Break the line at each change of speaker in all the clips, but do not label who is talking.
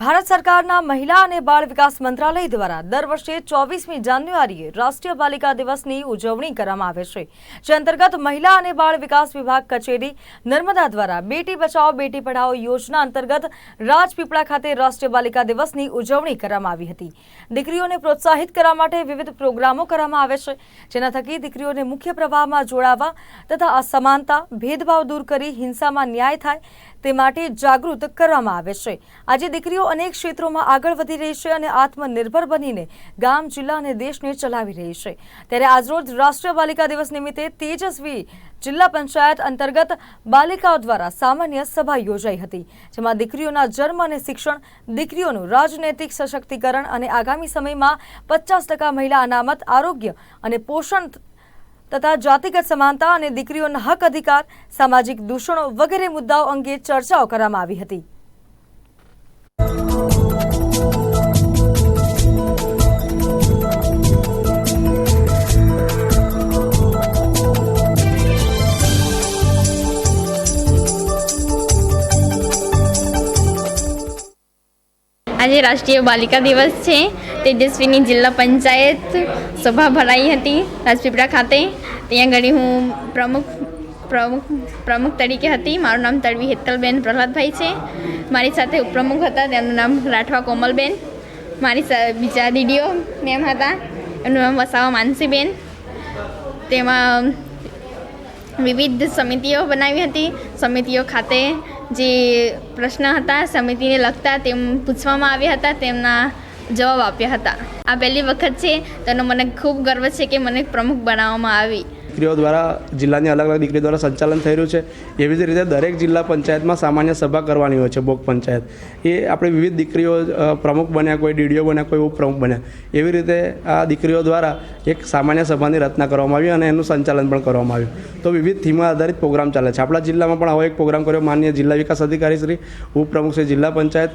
ભારત સરકારના મહિલા અને બાળ વિકાસ મંત્રાલય દ્વારા દર વર્ષે 24મી જાન્યુઆરીએ રાષ્ટ્રીય બાલિકા દિવસની ઉજવણી કરવામાં આવે છે, જે અંતર્ગત મહિલા અને બાળ વિકાસ વિભાગ કચેરી નર્મદા દ્વારા બેટી બચાવો બેટી પઢાઓ યોજના અંતર્ગત રાજપીપળા ખાતે રાષ્ટ્રીય બાલિકા દિવસની ઉજવણી કરવામાં આવી હતી। દીકરીઓને પ્રોત્સાહિત કરવા માટે વિવિધ પ્રોગ્રામો કરવામાં આવે છે, જેના થકી દીકરીઓને મુખ્ય પ્રવાહમાં જોડાવા તથા અસમાનતા ભેદભાવ દૂર કરી હિંસામાં ન્યાય થાય તે માટે જાગૃત કરવામાં આવે છે। આજે દીકરીઓ અનેક ક્ષેત્રોમાં આગળ વધી રહી છે અને આત્મનિર્ભર બનીને ગામ, જિલ્લા અને દેશને ચલાવી રહી છે। ત્યારે આજરોજ રાષ્ટ્રીય બાલિકા દિવસ નિમિત્તે તેજસ્વી જિલ્લા પંચાયત અંતર્ગત બાલિકાઓ દ્વારા સામાન્ય સભા યોજાઈ હતી, જેમાં દીકરીઓના જન્મ અને શિક્ષણ, દીકરીઓનું રાજનૈતિક સશક્તિકરણ અને આગામી સમયમાં 50% મહિલા અનામત, આરોગ્ય અને પોષણ તથા જાતિગત સમાનતા અને દીકરીઓના હક અધિકાર, સામાજિક દૂષણો વગેરે મુદ્દાઓ અંગે ચર્ચાઓ કરવામાં આવી હતી।
આજે રાષ્ટ્રીય બાલિકા દિવસ છે। તેજસ્વીની જિલ્લા પંચાયત સભા ભરાઈ હતી રાજપીપળા ખાતે। ત્યાં ઘડી હું પ્રમુખ તરીકે હતી। મારું નામ તડવી હેતલબેન પ્રહલાદભાઈ છે। મારી સાથે ઉપપ્રમુખ હતા, તેમનું નામ રાઠવા કોમલબેન। મારી બીજા દીદીઓ મેમ હતા, એમનું નામ વસાવા માનસીબેન। તેમાં વિવિધ સમિતિઓ બનાવી હતી। સમિતિઓ ખાતે જે પ્રશ્ન હતા સમિતિને લગતા તેમ પૂછવામાં આવ્યા હતા, તેમના જવાબ આપ્યા હતા। આ પહેલી વખત છે, તેનો મને ખૂબ ગર્વ છે કે મને પ્રમુખ બનાવવામાં આવી।
દીકરીઓ દ્વારા જિલ્લાની અલગ અલગ દીકરીઓ દ્વારા સંચાલન થઈ રહ્યું છે। એવી જ રીતે દરેક જિલ્લા પંચાયતમાં સામાન્ય સભા કરવાની હોય છે, બોક પંચાયત। એ આપણી વિવિધ દીકરીઓ પ્રમુખ બન્યા, કોઈ ડીડીઓ બન્યા, કોઈ ઉપપ્રમુખ બન્યા। એવી રીતે આ દીકરીઓ દ્વારા એક સામાન્ય સભાની રચના કરવામાં આવી અને એનું સંચાલન પણ કરવામાં આવ્યું। તો વિવિધ થીમ આધારિત પ્રોગ્રામ ચાલે છે। આપણા જિલ્લામાં પણ આવો એક પ્રોગ્રામ કર્યો માનનીય જિલ્લા વિકાસ અધિકારી શ્રી, ઉપપ્રમુખ શ્રી જિલ્લા પંચાયત,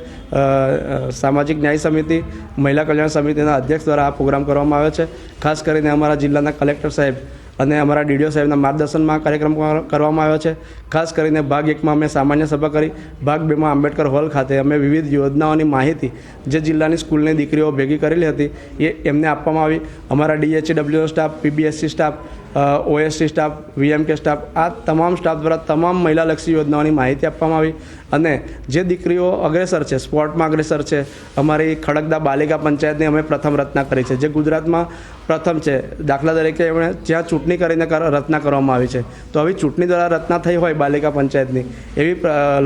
સામાજિક ન્યાય સમિતિ, મહિલા કલ્યાણ સમિતિના અધ્યક્ષ દ્વારા આ પ્રોગ્રામ કરવામાં આવ્યો છે। ખાસ કરીને અમારા જિલ્લાના કલેક્ટર સાહેબ અને અમારા ડીડીઓ સાહેબના માર્ગદર્શનમાં કાર્યક્રમ કરવામાં આવ્યો છે। ખાસ કરીને ભાગ 1માં અમે સામાન્ય સભા કરી, ભાગ 2માં આંબેડકર હોલ ખાતે અમે વિવિધ યોજનાઓની માહિતી જે જિલ્લાની સ્કૂલની દીકરીઓ ભેગી કરેલી હતી એ એમને આપવામાં આવી। અમારા DHEWનો staff, PBSC staff, OSC staff, VMK staff, આ તમામ સ્ટાફ દ્વારા તમામ મહિલાલક્ષી યોજનાઓની માહિતી આપવામાં આવી। અને જે દીકરીઓ અગ્રેસર છે, સ્પોર્ટમાં અગ્રેસર છે, અમારી ખડકદા બાલિકા પંચાયતની અમે પ્રથમ રચના કરી છે, જે ગુજરાતમાં પ્રથમ છે। દાખલા તરીકે એમણે જ્યાં ચૂંટણી કરીને રચના કરવામાં આવી છે, તો આવી ચૂંટણી દ્વારા રચના થઈ હોય બાલિકા પંચાયતની, એવી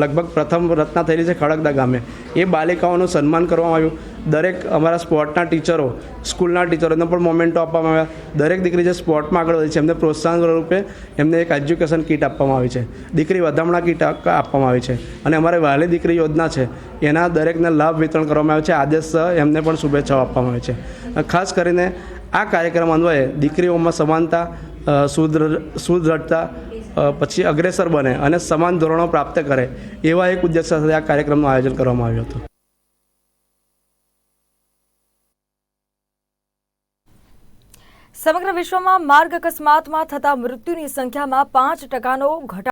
લગભગ પ્રથમ રચના થયેલી છે ખડકદા ગામે। એ બાલિકાઓનું સન્માન કરવામાં આવ્યું। દરેક અમારા સ્પોર્ટના ટીચરો, સ્કૂલના ટીચરોને પણ મોમેન્ટો આપવામાં આવ્યા। દરેક દીકરી જે સ્પોર્ટમાં આગળ વધી છે એમને પ્રોત્સાહન રૂપે એમને એક એજ્યુકેશન કીટ આપવામાં આવી છે, દીકરી વધામણા કીટ આપવામાં આવી છે। અને અમારે વહાલી દીકરી યોજના છે, એના દરેકને લાભ વિતરણ કરવામાં આવે છે। આદેશ એમને પણ શુભેચ્છાઓ આપવામાં આવે છે। ખાસ કરીને આ કાર્યક્રમ અન્વયે દીકરીઓમાં સમાનતા, સુદૃઢતા, પછી અગ્રેસર બને અને સમાન ધોરણો પ્રાપ્ત કરે, એવા એક ઉદ્દેશ્ય સાથે આ કાર્યક્રમનું આયોજન કરવામાં આવ્યું હતું।
સમગ્ર વિશ્વમાં માર્ગ અકસ્માતમાં થતા મૃત્યુની સંખ્યામાં 5%નો ઘટાડો